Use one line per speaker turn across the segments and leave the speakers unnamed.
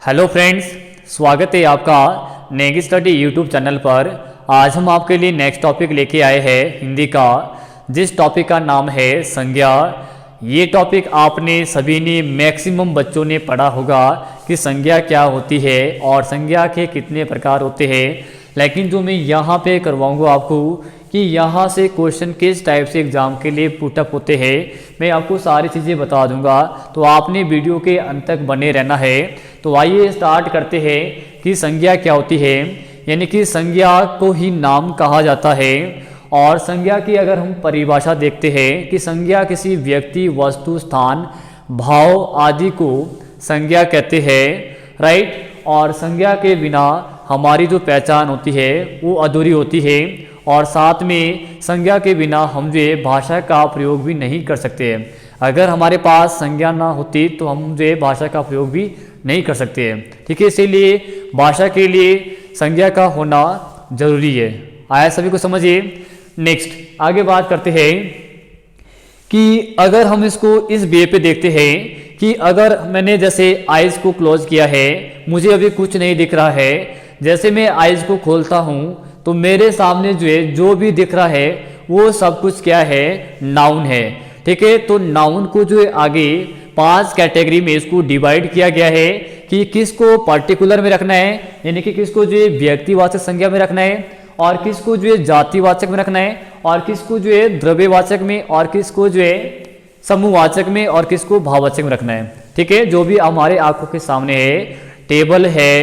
Hello friends, स्वागत है आपका नेगी स्टडी यूट्यूब चैनल पर। आज हम आपके लिए नेक्स्ट टॉपिक लेके आए हैं हिंदी का, जिस टॉपिक का नाम है संज्ञा। ये टॉपिक आपने सभी ने मैक्सिमम बच्चों ने पढ़ा होगा कि संज्ञा क्या होती है और संज्ञा के कितने प्रकार होते हैं। लेकिन जो मैं यहाँ पे करवाऊँगा आपको कि यहाँ से क्वेश्चन किस टाइप से एग्ज़ाम के लिए पुटअप होते हैं, मैं आपको सारी चीज़ें बता दूंगा। तो आपने वीडियो के अंत तक बने रहना है। तो आइए स्टार्ट करते हैं कि संज्ञा क्या होती है। यानी कि संज्ञा को ही नाम कहा जाता है। और संज्ञा की अगर हम परिभाषा देखते हैं कि संज्ञा किसी व्यक्ति, वस्तु, स्थान, भाव आदि को संज्ञा कहते हैं, राइट। और संज्ञा के बिना हमारी जो पहचान होती है वो अधूरी होती है। और साथ में संज्ञा के बिना हम जो भाषा का प्रयोग भी नहीं कर सकते हैं। अगर हमारे पास संज्ञा ना होती तो हम जो भाषा का प्रयोग भी नहीं कर सकते हैं, ठीक है। इसीलिए भाषा के लिए संज्ञा का होना जरूरी है। आया सभी को समझिए। नेक्स्ट आगे बात करते हैं कि अगर हम इसको इस वे पे देखते हैं कि अगर मैंने जैसे आइज़ को क्लोज किया है, मुझे अभी कुछ नहीं दिख रहा है। जैसे मैं आइज़ को खोलता हूँ तो मेरे सामने जो भी दिख रहा है वो सब कुछ क्या है, नाउन है, ठीक है। तो नाउन को जो आगे 5 कैटेगरी में इसको डिवाइड किया गया है कि किसको पर्टिकुलर में रखना है, यानी कि किसको जो व्यक्तिवाचक संज्ञा में रखना है, और किसको जो जातिवाचक में रखना है, और किसको जो द्रव्यवाचक में, और किसको जो समूहवाचक में, और किसको भाववाचक में रखना है, ठीक है। जो भी हमारे आंखों के सामने है, टेबल है,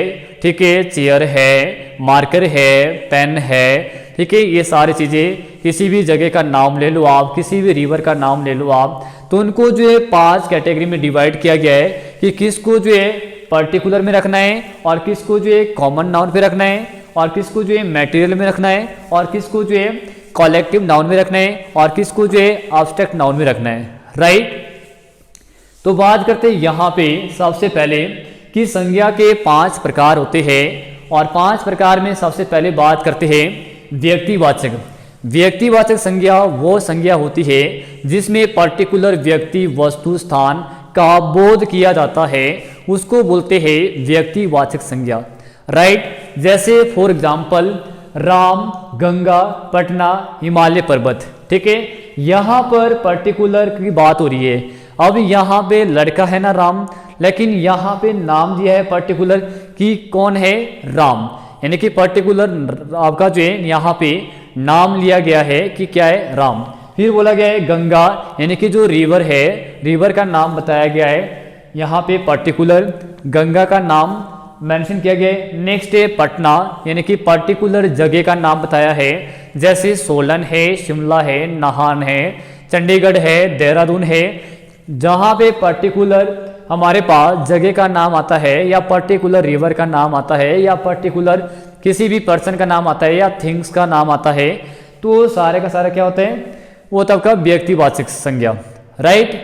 ठीक है, चेयर है, मार्कर है, पेन है, ठीक है। ये सारी चीज़ें, किसी भी जगह का नाम ले लो आप, किसी भी रिवर का नाम ले लो आप, तो उनको जो 5 कैटेगरी में डिवाइड किया गया है कि किसको जो पर्टिकुलर में रखना है, और किसको जो कॉमन नाउन पे रखना है, और किसको जो मैटेरियल में रखना है, और किसको जो कलेक्टिव नाउन में रखना है, और किसको जो एब्स्ट्रैक्ट नाउन में रखना है, राइट। तो बात करते हैं यहाँ पे सबसे पहले कि संज्ञा के 5 प्रकार होते हैं। और 5 प्रकार में सबसे पहले बात करते हैं व्यक्तिवाचक। व्यक्तिवाचक संज्ञा वो संज्ञा होती है जिसमें पर्टिकुलर व्यक्ति, वस्तु, स्थान का बोध किया जाता है, उसको बोलते हैं व्यक्तिवाचक संज्ञा, राइट। जैसे फॉर एग्जाम्पल राम, गंगा, पटना, हिमालय पर्वत, ठीक है। यहाँ पर पर्टिकुलर की बात हो रही है। अब यहाँ पे लड़का है ना राम, लेकिन यहाँ पे नाम दिया है पर्टिकुलर कि कौन है, राम। यानी कि पर्टिकुलर आपका जो है यहाँ पे नाम लिया गया है कि क्या है, राम। फिर बोला गया है गंगा, यानी कि जो रिवर है, रिवर का नाम बताया गया है, यहाँ पे पर्टिकुलर गंगा का नाम मेंशन किया गया है। नेक्स्ट है पटना, यानी कि पर्टिकुलर जगह का नाम बताया है। जैसे सोलन है, शिमला है, नाहन है, चंडीगढ़ है, देहरादून है। जहाँ पे पर्टिकुलर हमारे पास जगह का नाम आता है, या पर्टिकुलर रिवर का नाम आता है, या पर्टिकुलर किसी भी पर्सन का नाम आता है, या थिंग्स का नाम आता है, तो सारे का सारा क्या होता है, वो तब का व्यक्तिवाचक संज्ञा, राइट।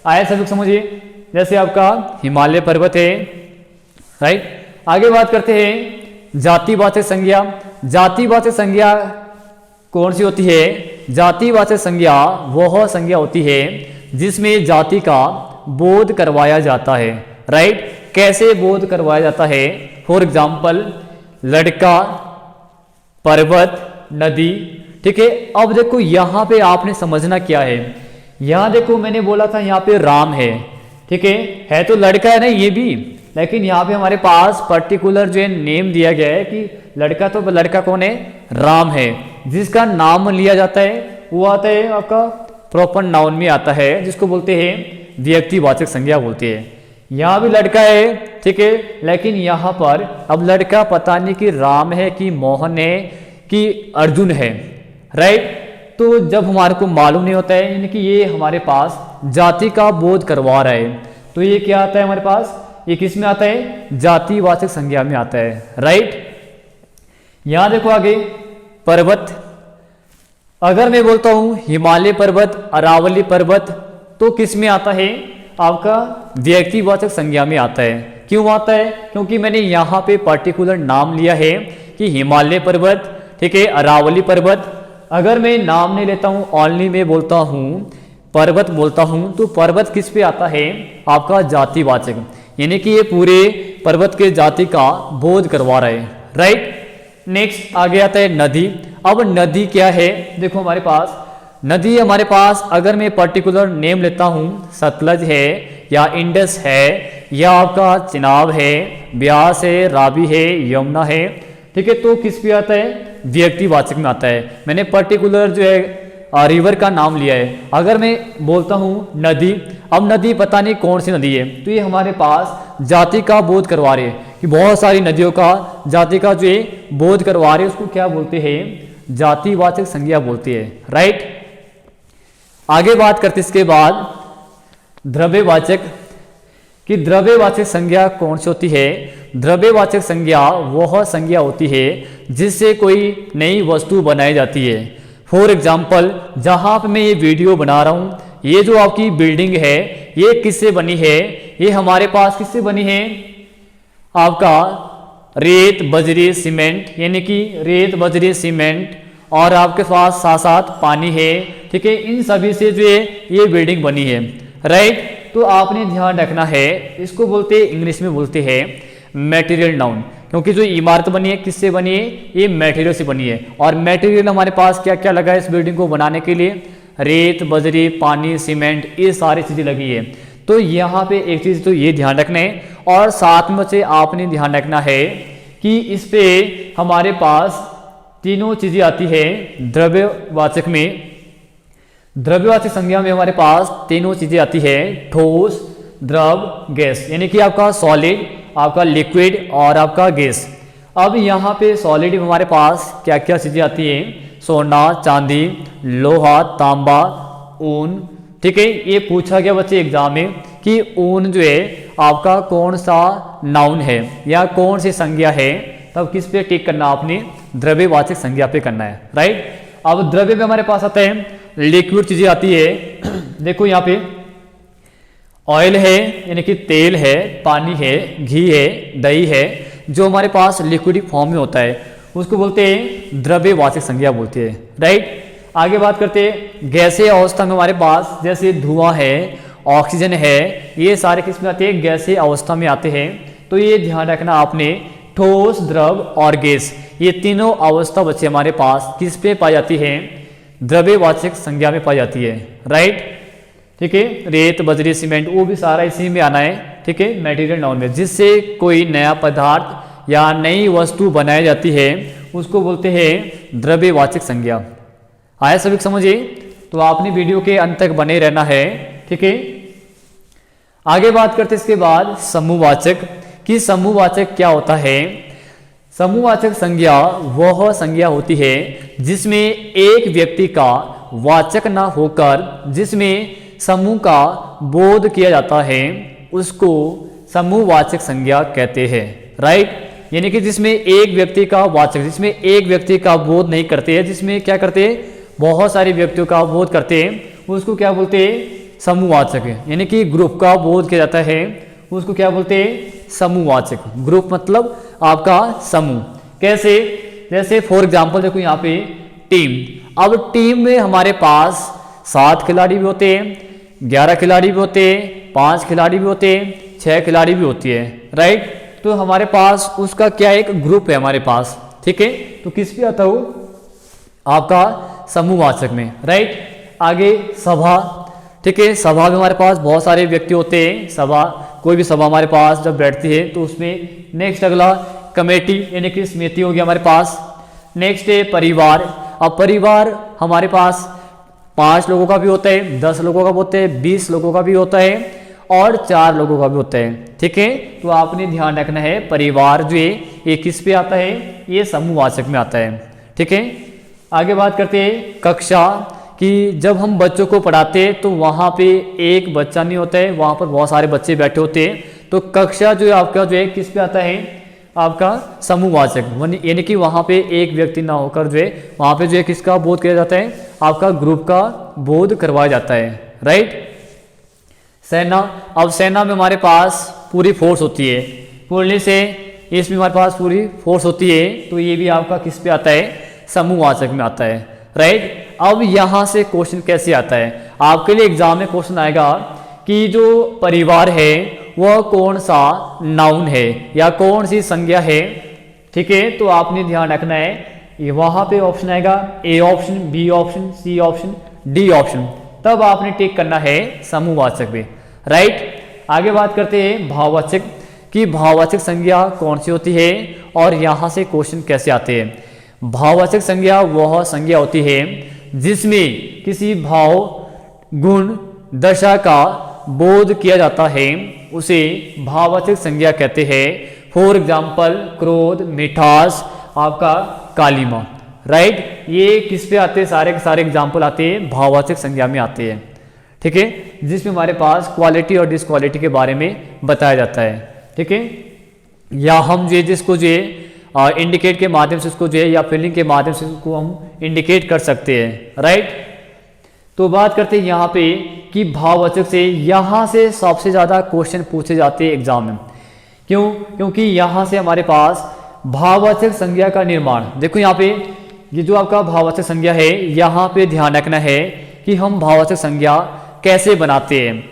आया सभी समझिए। जैसे आपका हिमालय पर्वत है, राइट। आगे बात करते हैं जातिवाचक संज्ञा। जातिवाचक संज्ञा कौन सी होती है? जातिवाचक संज्ञा वह संज्ञा होती है जिसमें जाति का बोध करवाया जाता है, राइट। कैसे बोध करवाया जाता है? फॉर एग्जाम्पल लड़का, पर्वत, नदी, ठीक है। अब देखो यहाँ पे आपने समझना क्या है। यहाँ देखो मैंने बोला था यहाँ पे राम है, ठीक है तो लड़का है ना ये भी, लेकिन यहाँ पे हमारे पास पर्टिकुलर जो है नेम दिया गया है कि लड़का, तो लड़का कौन है, राम है। जिसका नाम लिया जाता है वो आता है आपका प्रॉपर नाउन में आता है, जिसको बोलते हैं व्यक्तिवाचक संज्ञा बोलते हैं। यहाँ भी लड़का है, ठीक है, लेकिन यहाँ पर अब लड़का पता नहीं कि राम है कि मोहन है कि अर्जुन है, राइट। तो जब हमारे को मालूम नहीं होता है, यानी कि ये हमारे पास जाति का बोध करवा रहा है, तो ये क्या आता है हमारे पास, ये किस में आता है, जातिवाचक संज्ञा में आता है, राइट। यहां देखो आगे पर्वत। अगर मैं बोलता हूं हिमालय पर्वत, अरावली पर्वत, तो किस में आता है, आपका व्यक्तिवाचक संज्ञा में आता है। क्यों आता है? क्योंकि मैंने यहाँ पे पर्टिकुलर नाम लिया है कि हिमालय पर्वत, ठीक है, अरावली पर्वत। अगर मैं नाम नहीं लेता हूँ, ओनली मैं बोलता हूँ पर्वत बोलता हूँ, तो पर्वत किस पे आता है, आपका जातिवाचक। यानी कि ये पूरे पर्वत के जाति का बोध करवा रहे हैं, राइट। नेक्स्ट आगे आता है नदी। अब नदी क्या है, देखो हमारे पास नदी हमारे पास अगर मैं पर्टिकुलर नेम लेता हूँ, सतलज है या इंडस है या आपका चिनाब है, ब्यास है, रावी है, यमुना है, ठीक है, तो किस पे आता है, व्यक्तिवाचक में आता है। मैंने पर्टिकुलर जो है रिवर का नाम लिया है। अगर मैं बोलता हूँ नदी, अब नदी पता नहीं कौन सी नदी है, तो ये हमारे पास जाति का बोध करवा रहे हैं कि बहुत सारी नदियों का जाति का जो है बोध करवा रहे हैं, उसको क्या बोलते हैं, जातिवाचक संज्ञा बोलती है, राइट। आगे बात करते इसके बाद द्रव्यवाचक कि द्रव्यवाचक संज्ञा कौन सी होती है। द्रव्यवाचक संज्ञा वह संज्ञा होती है जिससे कोई नई वस्तु बनाई जाती है। फॉर एग्जाम्पल, जहाँ पे मैं ये वीडियो बना रहा हूँ, ये जो आपकी बिल्डिंग है ये किससे बनी है, ये हमारे पास किससे बनी है, आपका रेत बजरी सीमेंट, यानी कि रेत बजरी सीमेंट और आपके पास साथ साथ पानी है, ठीक है, इन सभी से जो है ये बिल्डिंग बनी है, राइट। तो आपने ध्यान रखना है, इसको बोलते हैं इंग्लिश में बोलते हैं मटेरियल नाउन, क्योंकि जो इमारत बनी है किससे बनी है, ये मटेरियल से बनी है। और मटेरियल हमारे पास क्या क्या लगा है इस बिल्डिंग को बनाने के लिए, रेत बजरी पानी सीमेंट, ये सारी चीज़ें लगी है। तो यहाँ पे एक चीज़ तो ये ध्यान रखना है, और साथ में से आपने ध्यान रखना है कि इस पे हमारे पास तीनों चीज़ें आती है द्रव्यवाचक में। द्रव्यवाचक संज्ञा में हमारे पास तीनों चीज़ें आती है, ठोस द्रव गैस, यानी कि आपका सॉलिड, आपका लिक्विड और आपका गैस। अब यहाँ पे सॉलिड में हमारे पास क्या क्या चीज़ें आती हैं, सोना चांदी लोहा तांबा ऊन, ठीक है। ये पूछा गया बच्चे एग्जाम में कि ऊन जो है आपका कौन सा नाउन है या कौन सी संज्ञा है, तब किस पे टिक करना, आपने द्रव्यवाचक संज्ञा पे करना है, राइट। अब द्रव्य में हमारे पास आता है लिक्विड चीजें आती है, देखो यहाँ पे ऑयल है यानी कि तेल है, पानी है, घी है, दही है, जो हमारे पास लिक्विड फॉर्म में होता है उसको बोलते हैं द्रव्यवाचक संज्ञा बोलते हैं, राइट। आगे बात करते हैं गैसीय अवस्था में हमारे पास जैसे धुआं है, ऑक्सीजन है, ये सारे किस में आते हैं, गैसीय अवस्था में आते हैं। तो ये ध्यान रखना आपने, ठोस द्रव और गैस, ये तीनों अवस्था बच्चे हमारे पास किस पे पाई जाती है, द्रव्यवाचक संज्ञा में पाई जाती है, राइट, ठीक है। रेत बजरी सीमेंट वो भी सारा इसी में आना है, ठीक है, मटेरियल नाउन में, जिससे कोई नया पदार्थ या नई वस्तु बनाई जाती है उसको बोलते हैं द्रव्यवाचक संज्ञा। आया सभी समझिए, तो आपने वीडियो के अंत तक बने रहना है, ठीक है। आगे बात करते इसके बाद समूहवाचक कि समूहवाचक क्या होता है। समूहवाचक संज्ञा वह संज्ञा होती है जिसमें एक व्यक्ति का वाचक न होकर जिसमें समूह का बोध किया जाता है उसको समूहवाचक संज्ञा कहते हैं, राइट। यानी कि जिसमें एक व्यक्ति का वाचक, जिसमें एक व्यक्ति का बोध नहीं करते हैं, जिसमें क्या करते हैं, बहुत सारे व्यक्तियों का बोध करते हैं, उसको क्या बोलते हैं, समूहवाचक है। यानी कि ग्रुप का बोध किया जाता है उसको क्या बोलते हैं, समूहवाचक। ग्रुप मतलब आपका समूह। कैसे, जैसे फॉर एग्जाम्पल देखो यहाँ पे टीम, अब टीम में हमारे पास 7 खिलाड़ी भी होते हैं, 11 खिलाड़ी भी होते हैं, 5 खिलाड़ी भी होते हैं, 6 खिलाड़ी भी होती है, राइट। तो हमारे पास उसका क्या एक ग्रुप है हमारे पास, ठीक है। तो किस पे आता हो, आपका समूहवाचक में, राइट। आगे सभा, ठीक है, सभा में हमारे पास बहुत सारे व्यक्ति होते हैं। सभा, कोई भी सभा हमारे पास जब बैठती है तो उसमें नेक्स्ट अगला कमेटी यानी कि समिति होगी हमारे पास। नेक्स्ट है परिवार। अब परिवार हमारे पास 5 लोगों का भी होता है, 10 लोगों का भी होता है, 20 लोगों का भी होता है और 4 लोगों का भी होता है, ठीक है। तो आपने ध्यान रखना है परिवार जो है ये किस पे आता है, ये समूहवाचक में आता है, ठीक है। आगे बात करते हैं कक्षा कि जब हम बच्चों को पढ़ाते हैं तो वहाँ पे एक बच्चा नहीं होता है, वहाँ पर बहुत सारे बच्चे बैठे होते हैं। तो कक्षा जो है आपका जो है किस पे आता है, आपका समूहवाचक, यानी कि वहाँ पे एक व्यक्ति ना होकर जो है वहाँ पे जो है किसका बोध किया जाता है, आपका ग्रुप का बोध करवाया जाता है, राइट। सेना, अब सेना में हमारे पास पूरी फोर्स होती है, पुलिस से इसमें हमारे पास पूरी फोर्स होती है, तो ये भी आपका किस पे आता है, समूहवाचक में आता है, राइट। अब यहाँ से क्वेश्चन कैसे आता है, आपके लिए एग्जाम में क्वेश्चन आएगा कि जो परिवार है वह कौन सा नाउन है या कौन सी संज्ञा है। ठीक है, तो आपने ध्यान रखना है, ये वहां पे ऑप्शन आएगा A option, B option, C option, D option, तब आपने टिक करना है समूहवाचक में। राइट, आगे बात करते हैं भाववाचक कि भाववाचक संज्ञा कौन सी होती है और यहां से क्वेश्चन कैसे आते हैं। भाववाचक संज्ञा वह संज्ञा होती है जिसमें किसी भाव, गुण, दशा का बोध किया जाता है, उसे भाववाचक संज्ञा कहते हैं। फॉर एग्जाम्पल क्रोध, मिठास, आपका कालीमा। राइट, ये किस पे आते हैं, सारे के सारे एग्जाम्पल आते हैं भाववाचक संज्ञा में आते हैं। ठीक है, जिसमें हमारे पास क्वालिटी और डिसक्वालिटी के बारे में बताया जाता है। ठीक है, या हम जो जिसको जो इंडिकेट के माध्यम से उसको जो है या फीलिंग के माध्यम से उसको हम इंडिकेट कर सकते हैं। राइट, तो बात करते हैं यहाँ पे कि भाववाचक से यहाँ से सबसे ज़्यादा क्वेश्चन पूछे जाते हैं एग्जाम में। क्यों? क्योंकि यहाँ से हमारे पास भाववाचक संज्ञा का निर्माण, देखो यहाँ पे ये जो आपका भाववाचक संज्ञा है, यहाँ पे ध्यान रखना है कि हम भाववाचक संज्ञा कैसे बनाते हैं।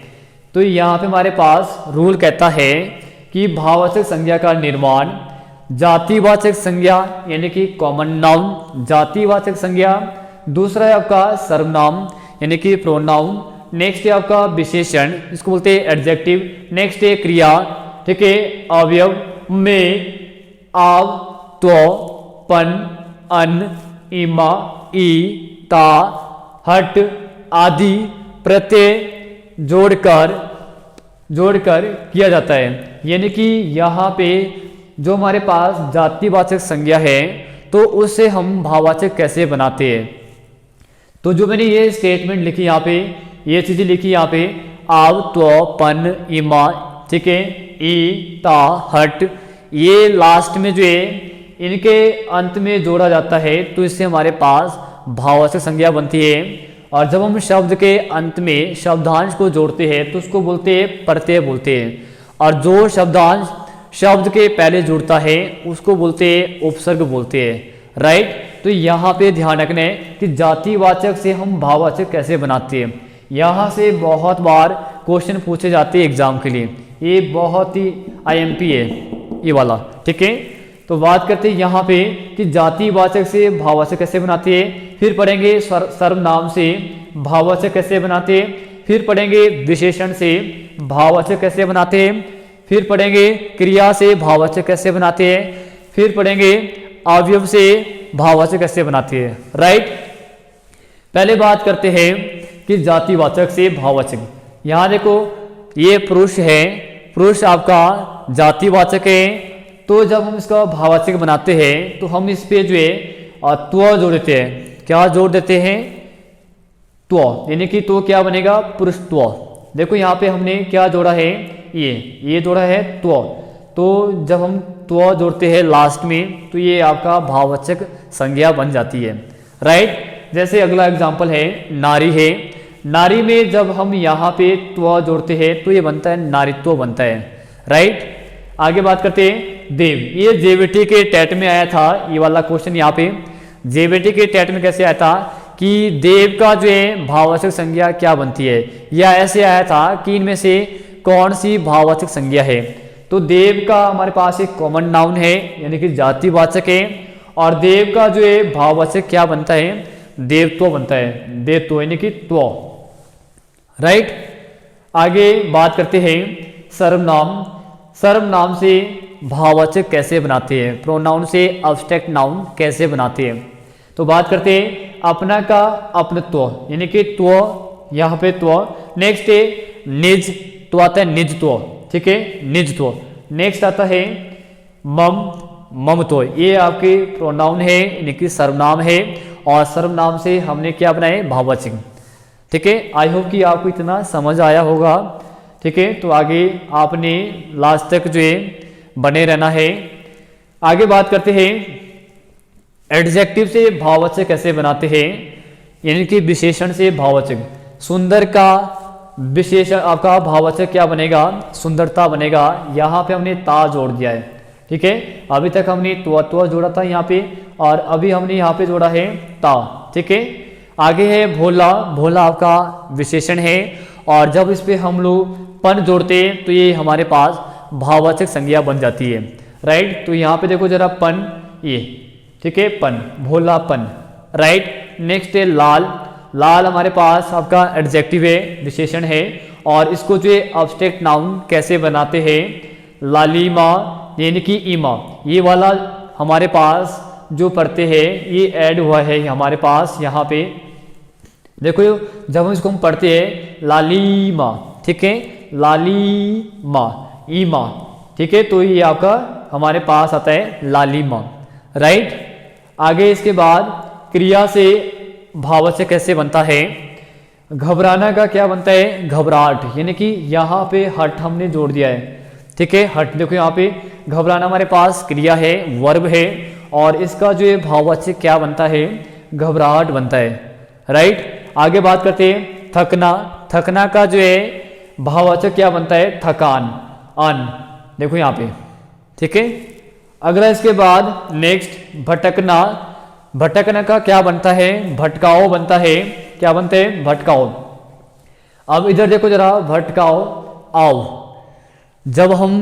तो यहाँ पे हमारे पास रूल कहता है कि भाववाचक संज्ञा का निर्माण जातिवाचक संज्ञा यानी कि कॉमन नाउन, जातिवाचक संज्ञा, दूसरा है आपका सर्वनाम यानी कि प्रोनाउन, नेक्स्ट है आपका विशेषण, इसको बोलते हैं एडजेक्टिव, नेक्स्ट है क्रिया। ठीक है, अवयव में आव, तो, पन, अन, इमा, ई, ता, हट आदि प्रत्यय जोड़कर किया जाता है। यानी कि यहाँ पे जो हमारे पास जातिवाचक संज्ञा है तो उससे हम भाववाचक कैसे बनाते हैं। तो जो मैंने ये स्टेटमेंट लिखी यहाँ पे, ये चीजें लिखी यहाँ पे, आव, तो, पन, इमा, ठीक है, ई, ता, हट, ये लास्ट में जो है इनके अंत में जोड़ा जाता है तो इससे हमारे पास भाववाचक संज्ञा बनती है। और जब हम शब्द के अंत में शब्दांश को जोड़ते हैं तो उसको बोलते हैं प्रत्यय बोलते हैं, और जो शब्दांश शब्द के पहले जुड़ता है उसको बोलते हैं उपसर्ग बोलते हैं। राइट, तो यहाँ पे ध्यान रखना है कि जातिवाचक से हम भाववाचक कैसे बनाते हैं। यहाँ से बहुत बार क्वेश्चन पूछे जाते हैं एग्जाम के लिए, ये बहुत ही आईएमपी है ये वाला। ठीक है, तो बात करते हैं यहाँ पे कि जातिवाचक से भाववाचक कैसे बनाते हैं, फिर पढ़ेंगे सर्वनाम से भाववाचक कैसे बनाते हैं, फिर पढ़ेंगे विशेषण से भाववाचक कैसे बनाते हैं, फिर पढ़ेंगे क्रिया से भाववाचक कैसे बनाते हैं, फिर पढ़ेंगे अवयव से भाववाचक कैसे बनाते हैं। राइट, पहले बात करते हैं कि जातिवाचक से भाववाचक। यहाँ देखो ये पुरुष है, पुरुष आपका जातिवाचक है, तो जब हम इसका भाववाचक बनाते हैं तो हम इस पे जो है त्व जोड़ देते हैं। क्या जोड़ देते हैं? त्व, यानी कि तो क्या बनेगा? पुरुषत्व। देखो यहाँ पे हमने क्या जोड़ा है, ये जोड़ा है त्व। तो जब हम त्व जोड़ते हैं लास्ट में तो ये आपका भाववाचक संज्ञा बन जाती है। राइट, जैसे अगला एग्जाम्पल है नारी है, नारी में जब हम यहाँ पे त्व जोड़ते हैं तो ये बनता है नारीत्व बनता है। राइट, आगे बात करते हैं देव। ये जेबीटी के टेट में आया था, ये वाला क्वेश्चन यहाँ पे जेबीटी के टेट में कैसे आया था कि देव का जो है भाववाचक संज्ञा क्या बनती है, या ऐसे आया था कि इनमें से कौन सी भाववाचक संज्ञा है। तो देव का हमारे पास एक कॉमन नाउन है यानी कि जातिवाचक है, और देव का जो है भाववाचक क्या बनता है? देवत्व बनता है, देवत्व यानी कि त्व। राइट, आगे बात करते हैं सर्वनाम। सर्वनाम से भाववाचक कैसे बनाते हैं, प्रोनाउन से अब्स्ट्रैक्ट नाउन कैसे बनाते हैं। तो बात करते हैं अपना का अपनत्व यानी कि त्व, यहाँ पे त्व। नेक्स्ट है निज, तो आता है निजत्व। ठीक है, निजत्व। नेक्स्ट आता है मम, ममत्व। ये आपके प्रोनाउन है यानी कि सर्वनाम है, और सर्वनाम से हमने क्या बनाए? भाववाचक। ठीक है, आई होप कि आपको इतना समझ आया होगा। ठीक है, तो आगे आपने लास्ट तक जो है बने रहना है। आगे बात करते हैं एडजेक्टिव से भाववाचक कैसे बनाते हैं, यानी कि विशेषण से भाववाचक। सुंदर का विशेषण आपका भाववाचक क्या बनेगा? सुंदरता बनेगा। यहाँ पे हमने ता जोड़ दिया है। ठीक है, अभी तक हमने त्व जोड़ा था यहाँ पे, और अभी हमने यहाँ पे जोड़ा है ता। ठीक है, आगे है भोला। भोला आपका विशेषण है, और जब इस पे हम लोग पन जोड़ते हैं तो ये हमारे पास भाववाचक संज्ञा बन जाती है, राइट। तो यहाँ पे देखो जरा पन, ये ठीक है, पन, भोलापन, राइट। नेक्स्ट है लाल। लाल हमारे पास आपका एडजेक्टिव है, विशेषण है, और इसको जो है अब्स्ट्रैक्ट नाउन कैसे बनाते हैं, लालिमा यानी कि ईमा, ये वाला हमारे पास जो पढ़ते हैं ये ऐड हुआ है हमारे पास यहाँ पे। देखो जब हम इसको हम पढ़ते हैं लालिमा, ठीक है, लालिमा, ईमा, ठीक है, तो ये आपका हमारे पास आता है लालिमा, राइट। आगे इसके बाद क्रिया से भाववाचक कैसे बनता है, घबराना का क्या बनता है, घबराहट, यानी कि यहाँ पे हट हमने जोड़ दिया है, ठीक है, हट। देखो यहाँ पे घबराना हमारे पास क्रिया है, वर्ब है, और इसका जो है भाववाचक क्या बनता है, घबराहट बनता है, राइट। आगे बात करते हैं थकना। थकना का जो है भाववाचक क्या बनता है, थकान, अन, देखो यहाँ पे, ठीक है। अगला इसके बाद नेक्स्ट भटकना। भटकना का क्या बनता है, भटकाओ बनता है, क्या बनते हैं, भटकाओ। अब इधर देखो जरा, भटकाओ, आओ, जब हम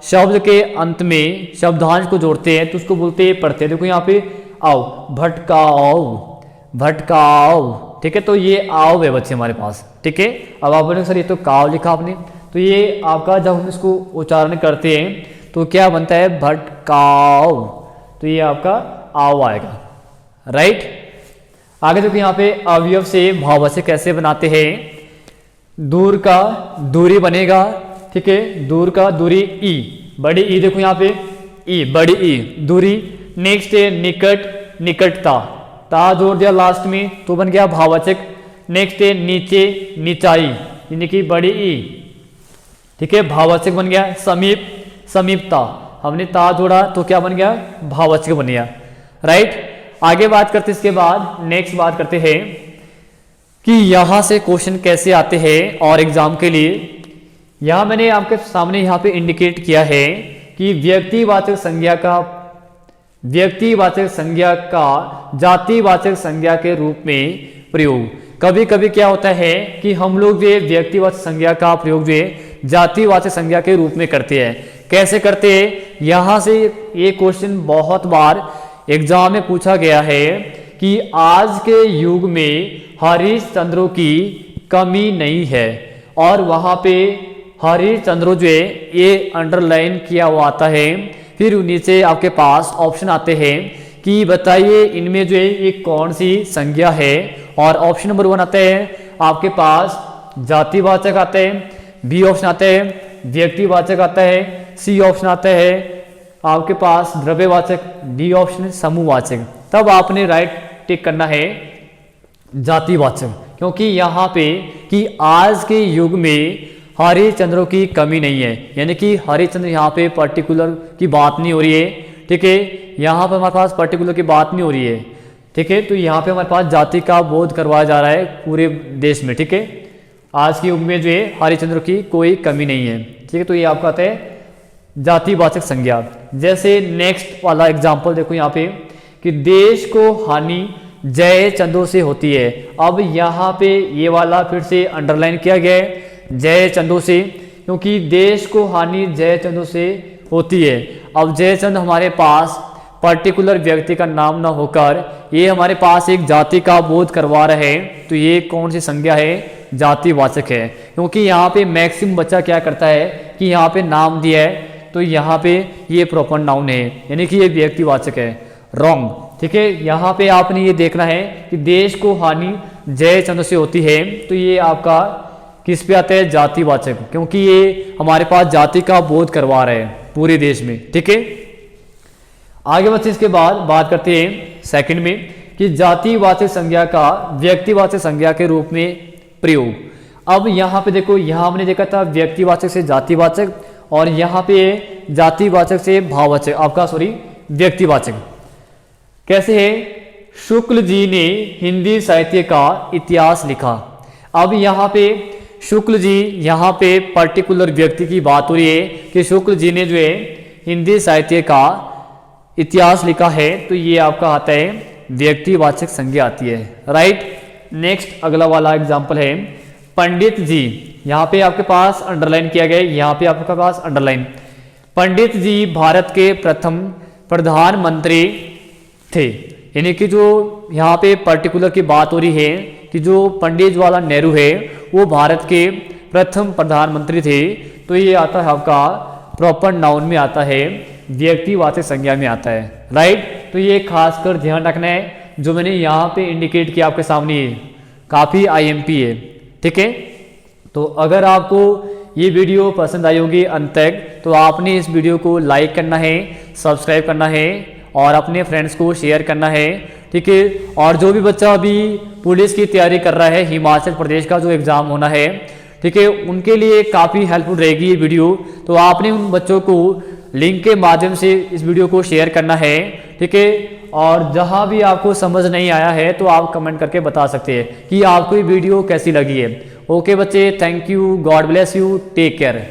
शब्द के अंत में शब्दांश को जोड़ते हैं तो उसको बोलते हैं, पढ़ते हैं, देखो यहाँ पे आओ, भटकाओ, भटकाओ, ठीक है। तो ये आओ है बच्चे हमारे पास, ठीक है। अब आप बोलेंगे सर ये तो काव लिखा आपने, तो ये आपका जब हम इसको उच्चारण करते हैं तो क्या बनता है, भटकाओ, तो ये आपका आओ आएगा, राइट। आगे देखो यहाँ पे अवयव से भाववाचक कैसे बनाते हैं, दूर का दूरी बनेगा, ठीक है, दूर का दूरी, ई, बड़ी ई, देखो यहाँ पे ई, बड़ी ई, दूरी। नेक्स्ट है निकट, निकटता, ता जोड़ दिया लास्ट में तो बन गया भाववाचक। नेक्स्ट है नीचे, निचाई, यानी कि बड़ी ई, ठीक है, भाववाचक बन गया। समीप, समीपता, हमने ता जोड़ा तो क्या बन गया, भाववाचक बन गया, राइट। आगे बात करते इसके बाद नेक्स्ट बात करते हैं कि यहां से क्वेश्चन कैसे आते हैं और एग्जाम के लिए। यहां मैंने आपके सामने यहाँ पे इंडिकेट किया है कि व्यक्तिवाचक संज्ञा का, व्यक्तिवाचक संज्ञा का जातिवाचक संज्ञा के रूप में प्रयोग। कभी कभी क्या होता है कि हम लोग जो व्यक्तिवाचक संज्ञा का प्रयोग जो है जातिवाचक संज्ञा के रूप में करते हैं। कैसे करते हैं, यहां से ये क्वेश्चन बहुत बार एग्जाम में पूछा गया है कि आज के युग में हरिश्चंद्रों की कमी नहीं है, और वहां पे हरिश्चंद्रों जो है ये अंडरलाइन किया हुआ आता है। फिर नीचे आपके पास ऑप्शन आते हैं कि बताइए इनमें जो है ये कौन सी संज्ञा है, और ऑप्शन नंबर 1 आता है आपके पास जातिवाचक आता है, बी ऑप्शन आता है व्यक्तिवाचक आता है, सी ऑप्शन आता है आपके पास द्रव्यवाचक, डी ऑप्शन समूहवाचक। तब आपने राइट टिक करना है जातिवाचक, क्योंकि यहाँ पे कि आज के युग में हरिश्चंद्रों की कमी नहीं है, यानी कि हरिश्चंद्र यहाँ पे पर्टिकुलर की बात नहीं हो रही है, ठीक है, यहाँ पे हमारे पास पर्टिकुलर की बात नहीं हो रही है, ठीक है। तो यहाँ पे हमारे पास जाति का बोध करवाया जा रहा है पूरे देश में, ठीक है। आज के युग में जो है हरिश्चंद्र की कोई कमी नहीं है, ठीक है। तो ये आपका आता है जातिवाचक संज्ञा। जैसे नेक्स्ट वाला एग्जाम्पल देखो यहाँ पे कि देश को हानि जय चंदों से होती है। अब यहाँ पे ये वाला फिर से अंडरलाइन किया गया है जय चंदों से, क्योंकि देश को हानि जय चंदों से होती है। अब जयचंद हमारे पास पर्टिकुलर व्यक्ति का नाम ना होकर ये हमारे पास एक जाति का बोध करवा रहे हैं, तो ये कौन सी संज्ञा है, जातिवाचक है। क्योंकि यहाँ पे मैक्सिमम बच्चा क्या करता है कि यहाँ पे नाम दिया है तो यहाँ पे ये प्रॉपर नाउन है, यानी कि ये व्यक्तिवाचक है, रॉन्ग, ठीक है। यहाँ पे आपने ये देखना है कि देश को हानि जय चंद से होती है, तो ये आपका किस पे आता है, जातिवाचक, क्योंकि ये हमारे पास जाति का बोध करवा रहे हैं पूरे देश में, ठीक है। आगे बढ़ते इसके बाद बात करते हैं सेकंड में कि जातिवाचक संज्ञा का व्यक्तिवाचक संज्ञा के रूप में प्रयोग। अब यहाँ पे देखो, यहाँ हमने देखा था व्यक्तिवाचक से जातिवाचक, और यहाँ पे जातिवाचक से भाववाचक, आपका व्यक्तिवाचक। कैसे है, शुक्ल जी ने हिंदी साहित्य का इतिहास लिखा। अब यहाँ पे शुक्ल जी, यहाँ पे पर्टिकुलर व्यक्ति की बात हो रही है कि शुक्ल जी ने जो है हिंदी साहित्य का इतिहास लिखा है, तो ये आपका आता है व्यक्तिवाचक संज्ञा आती है, राइट। नेक्स्ट अगला वाला एग्जाम्पल है पंडित जी, यहाँ पे आपके पास अंडरलाइन किया गया है, यहाँ पे आपके पास अंडरलाइन। पंडित जी भारत के प्रथम प्रधानमंत्री थे। यानी कि जो यहाँ पे पर्टिकुलर की बात हो रही है कि जो पंडित जवाहरलाल नेहरू है वो भारत के प्रथम प्रधानमंत्री थे। तो ये आता है आपका प्रॉपर नाउन में आता है, व्यक्तिवाचक संज्ञा में आता है, राइट। तो ये खासकर ध्यान रखना है, जो मैंने यहाँ पे इंडिकेट किया आपके सामने काफ़ी आईएमपी है, ठीक है। तो अगर आपको ये वीडियो पसंद आई होगी अंत तक, तो आपने इस वीडियो को लाइक करना है, सब्सक्राइब करना है और अपने फ्रेंड्स को शेयर करना है, ठीक है। और जो भी बच्चा अभी पुलिस की तैयारी कर रहा है, हिमाचल प्रदेश का जो एग्ज़ाम होना है, ठीक है, उनके लिए काफ़ी हेल्पफुल रहेगी ये वीडियो। तो आपने उन बच्चों को लिंक के माध्यम से इस वीडियो को शेयर करना है, ठीक है। और जहाँ भी आपको समझ नहीं आया है तो आप कमेंट करके बता सकते हैं कि आपको ये वीडियो कैसी लगी है। ओके बच्चे, thank you, God bless you, take care.